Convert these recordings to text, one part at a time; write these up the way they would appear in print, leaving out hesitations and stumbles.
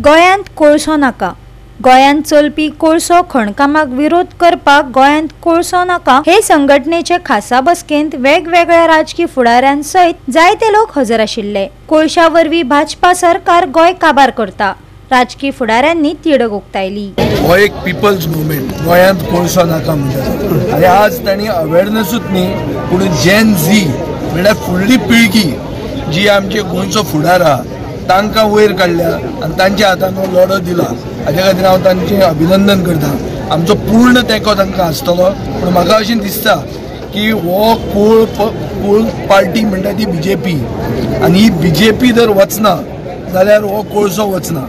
गोंयांत कोळसो नाका। गोंयांत चलपी कोळसो खणकामाक विरोध करपाक गोंयांत कोळसो नाका हे संघटनेचे खासा बसकेंत वेगवेगळ्या राजकीय फुडाऱ्यां सयत जायते लोक हजर आशिल्ले। कोळशा वरवीं भाजपा सरकार गोंय काबार करता, राजकीय फुडाऱ्यांनी तिडक उक्तायली। हो एक पीपल्स मुवमेंट गोंयांत कोळसो नाका म्हणटा आनी आज तांणी अवेरनेसूच न्ही पूण जेन झी म्हणल्यार फुडली पिळगी जी आमचे गोंयचो फुडार आहा तांकां वयर काडल्या आनी तांच्या हातान हो लढो दिला। हाज्या खातीर हांव तांचें अभिनंदन करता। आमचो पूर्ण तेंको तांकां आसतलो, पूण म्हाका अशें दिसता की हो कोळ पार्टी म्हणटा ती बीजेपी, आनी ही बीजेपी जर वचना जाल्यार हो कोळसो वचना।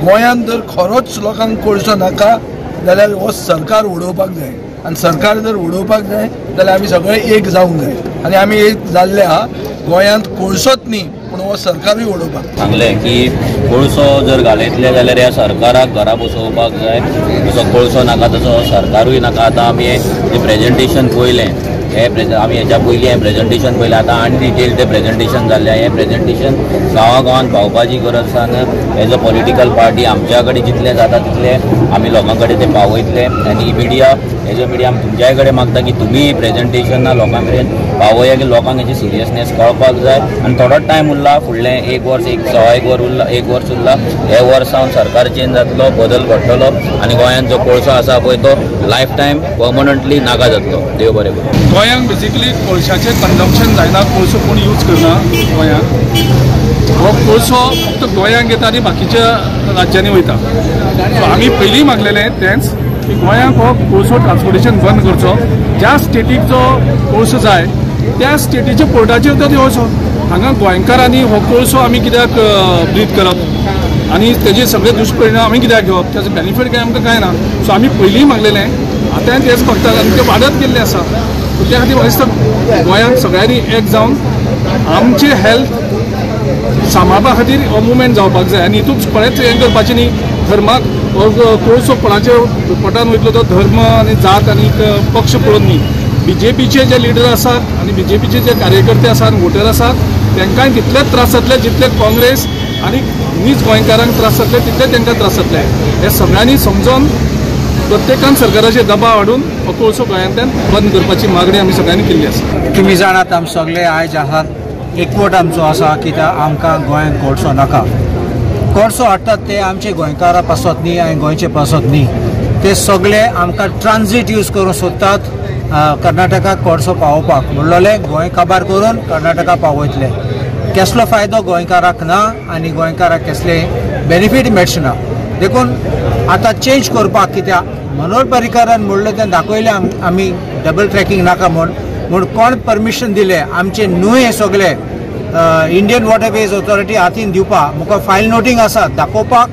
गोंयांत जर खरोच लोकांक कोळसो नाका जाल्यार हो सरकार उडोवपाक जाय, आनी सरकार जर उडोवपाक जाय जाल्यार आमी सगळे एक जावंक जाय। आनी आमी एक जाल्ले आहा। गोंयांत कोळसोच न्ही पूण हो सरकारूय उडोवपाक सांगले की कोळसो जर घालयतले जाल्यार ह्या सरकाराक घरा बसोवपाक जाय। जसो कोळसो नाका तसो सरकारूय नाका। आतां आमी हें प्रेजेंटेशन पळयलें, आमी हेच्या पयलीं हें प्रेजेंटेशन पळयलें, आतां अनडिटेल्ड तें प्रेजेंटेशन जाल्लें। हें प्रेजेंटेशन गांवागांवांत पावपाची गरज आसा आनी एज अ पॉलिटिकल पार्टी आमच्या कडेन जितलें जाता तितलें आमी लोकां कडेन तें पावयतले। आनी मिडिया एज अ मिडिया आमी तुमच्याय कडेन मागता की तुमी प्रेजेंटेशनां लोकां कडेन पावया की लोकांक हेची सिरियसनेस कळपाक जाय। आनी थोडोच टायम उरला, फुडलें एक वर्स, एक वर्स उरला। हे वर्स सावन सरकार चेंज जातलो, बदल घडटलो आनी गोंयांत जो कोळसो आसा पळय तो लायफ टायम पर्मनंटली नाका जातलो। देव बरें करूं। गोंयांत बेसिकली कोळशाचें कंजम्पशन जायना, कोळसो कोण यूज करना गोंयांत। हो कोळसो फक्त गोंयांत येता आनी बाकीच्या राज्यांनी वयता। सो आमी पयलीं मागलेलें तेंच की गोंयांत हो कोळसो ट्रान्सपोर्टेशन बंद करचो। ज्या स्टेटीक जो कोळसो जाय त्या स्टेटीच्या पोर्टाचेर तो देंवचो। हांगा गोंयकारांनी हो कोळसो आमी कित्याक ब्रीथ करप आनी तेजे सगळे दुश्परिणाम आमी कित्याक घेवप, त्याचो बेनिफीट काय आमकां कांय ना। सो आमी पयलीं मागलेलें, आतां तेच बघतात आनी तें वाडत गेल्लें आसा। त्या खातीर म्हाका दिसता गोंयांत सगळ्यांनी एक जावन आमचे हेल्थ सांबाळपा खातीर हो मुवमेंट जावपाक जाय। आनी हितून कोणेच हें करपाचें न्ही धर्माक कोळसो कोणाच्या पोटान वयतलो तो धर्म आनी जात आनी पक्ष पळोवन न्ही। बीजेपीचे जे लिडर आसात आनी बीजेपीचे जे कार्यकर्ते आसात, वोटर आसात, तांकांय तितलेच त्रास जातले जितले काँग्रेस आनी नीज गोंयकारांक त्रास जातले तितले तांकां त्रास जातले। हे सगळ्यांनी समजून प्रत्येकान सरकाराचेर दबाव हाडून हो कोळसो गोंयांतल्यान बंद करपाची मागणी आमी सगळ्यांनी केल्ली आसा। तुमी जाणात आमी सगळे आयज आहात एकवट आमचो आसा कित्याक आमकां गोंयांत कोळसो नाका। कोळसो हाडटात ते आमचे गोंयकारां पासत न्ही आनी गोंयचे पासत न्ही, ते सगळे आमकां ट्रान्झीट यूज करूंक सोदतात कर्नाटकाक कोळसो पावोवपाक। म्हणलोले गोंय काबार करून कर्नाटका पावयतले। कसलो फायदो गोंयकाराक ना आनी गोंयकाराक कसले बेनिफीट मेळचे ना। देखून आतां चेंज करपाक कित्याक मनोहर पर्रीकारान म्हणलें तें दाखयलें आमी डबल ट्रॅकिंग नाका म्हूण कोण परमिशन दिलें आमचे न्हंय सगळे इंडियन वॉटरवेज ऑथॉरिटी हातीन दिवपाक म्हाका फायल नोटींग आसा दाखोवपाक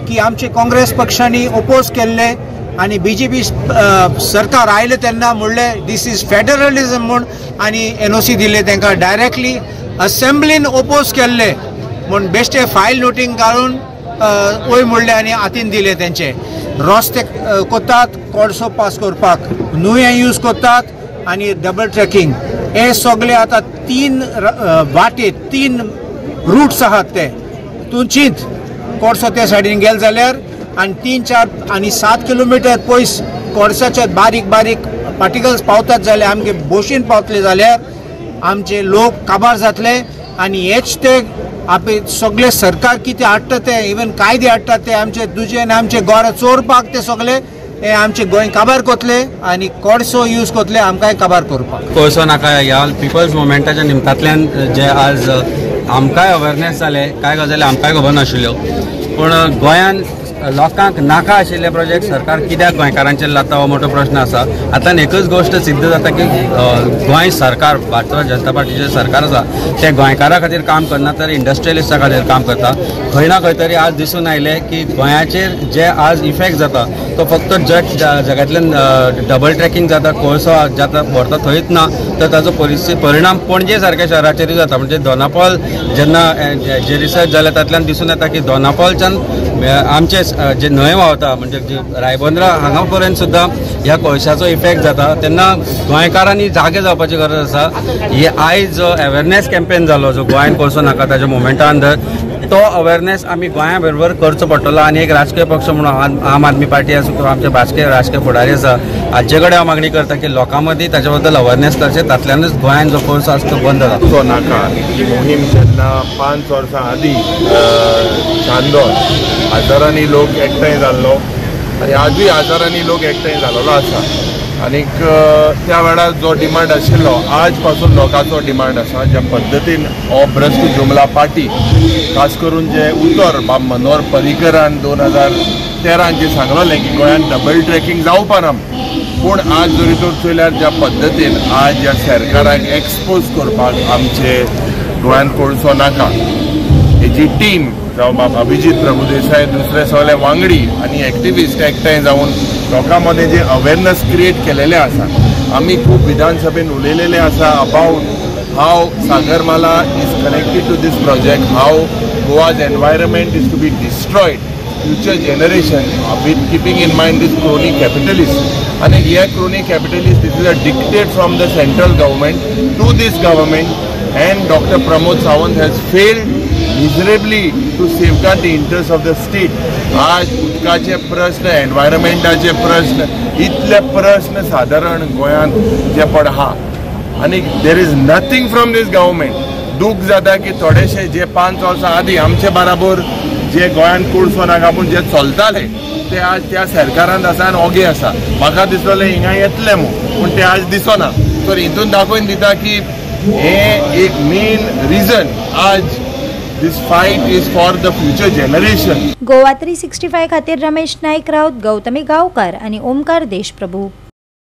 की आमचे काँग्रेस पक्षांनी ओपोज केल्ले आनी बीजेपी सरकार आयले तेन्ना म्हणलें दीस इज फेडरलिझम म्हूण आनी एनओसी दिले तांकां डायरेक्टली असेंब्लीन ओपोज केल्ले म्हूण बेश्टे फायल नोटींग घालून वय म्हणलें आनी हातीन दिले तेंचे। रस्ते कोत्तात कोळसो पास करपाक, न्हंय यूज कोत्तात आनी डबल ट्रॅकिंग हे सगळे आतां 3 वाटे 3 रूट्स आहात ते तुमचीच कोळसो ते सायडीन गेले जाल्यार आनी 3, 4 आनी 7 किलोमिटर पयस कोळशाचे बारीक बारीक पार्टिकल्स पावतात जाल्यार आमगे बोशीन पावतले जाल्यार आमचे लोक काबार जातले। आनी हेच ते आपले सगळे सरकार कितें हाडटा ते इवन कायदे हाडटा ते आमचे दुजे आनी आमचे गोर चोरपाक ते सगळे हे आमचे गोंय काबार कोतले आनी कोळसो यूज कोतले आमकांय काबार करपाक। कोळसो नाका ह्या पीपल्स मुवमेंटाच्या निमतांतल्यान जे आज आमकांय अवेरनेस जाले, कांय गजाली आमकांय खबर नाशिल्ल्यो, पूण गोंयांत लोकांक नाका आशिल्ले प्रोजेक्ट सरकार कित्याक गोंयकारांचेर लाता हो मोठो प्रश्न आसा। आतां एकच गोश्ट सिद्ध जाता की गोंय सरकार भारतीय जनता पार्टीचें सरकार आसा ते गोंयकारां खातीर काम करना तर इंडस्ट्रियलिस्टां खातीर काम करता। खंय ना खंय तरी आज दिसून आयलें की गोंयाचेर जे आज इफेक्ट जाता तो फक्त जगांतल्यान डबल ट्रॅकिंग जाता, कोळसो जाता व्हरता थंयच ना तर ताचो परिणाम पणजे सारक्या शहराचेरूय जाता। म्हणजे दोनापावल जेन्ना जे रिसर्च जाले तातूंतल्यान दिसून येता की दोनापावलच्यान आमचे जे न्हंय व्हांवता म्हणजे जे रायबंद्रा हांगा पर्यंत सुद्दां ह्या कोळशाचो इफेक्ट जाता तेन्ना गोंयकारांनी जागे जावपाची गरज आसा। ही आयज जो अवेरनेस कॅम्पेन जालो जो गोंयान कोळसो नाका ताच्या मुवमेंटा अंडर तो अवेरनेस आमी गोंया बरोबर करचो पडटलो आनी एक राजकीय पक्ष म्हणून आम आदमी पार्टी आसूं किंवा आमचे राजकीय फुडारी आसा हाचे कडेन हांव मागणी करता की लोकां मदीं ताचे बद्दल अवेरनेस करचें तातूंतल्यानच गोंयान जो कोळसो आसा तो बंद जाता। कोळसो नाका ही मोहीम जेन्ना 5 वर्सां आदीं चांदोर हजारांनी लोक एकठांय जाल्लो आनी आजूय हजारांनी लोक एकठांय जाल्लो आसा आनीक त्या वेळार जो डिमांड आशिल्लो आज पासून लोकांचो डिमांड आसा ज्या पद्दतीन हो भ्रश्ट जुमला पार्टी खास करून जे उतर बाब मनोहर पर्रीकरान 2013 जे सांगलोलें की गोंयांत डबल ट्रॅकिंग जावपा ना पूण आज जरी तर चयल्यार ज्या पद्दतीन आज ह्या सरकाराक एक्सपोज करपाक आमचे गोंयांत कोळसो नाका हेजी टीम जावं बाब अभिजीत प्रभुदेसाय दुसरे सगळे वांगडी आनी एक्टिविस्ट एकठांय जावन लोकां मदें जे अवेरनेस क्रिएट केलेले आसा आमी खूब विधानसभेन उलयलेले आसा about how Sagarmala is connected to this project how Goa's environment is to be destroyed future generation with keeping in mind this crony capitalist आनी हे crony capitalist this is a dictate from the central government to this government and doctor Pramod Sawant has failed miserably to safeguard the interests of the state. आज उदकाचे प्रश्न एनवायरमेंटाचे प्रश्न इतले प्रश्न साधारण गोंयांत जे पड आहा आनी there is nothing from these government. दूख जाता की थोडेशे जे 5 वर्सां आदीं आमचे बराबर जे गोंयांत कोळसो नाका पूण जे चलताले ते आज त्या सरकारांत आसा आनी ओगे आसा। म्हाका दिसलें हिंगा येतले पूण ते आज दिसना तर हितून दाखोवन दिता की हे एक मेन रिजन आज This fight is for the future generation. Goa 365 खातीर रमेश नाईक राऊत, गौतमी गावकार आणि ओमकार देशप्रभू।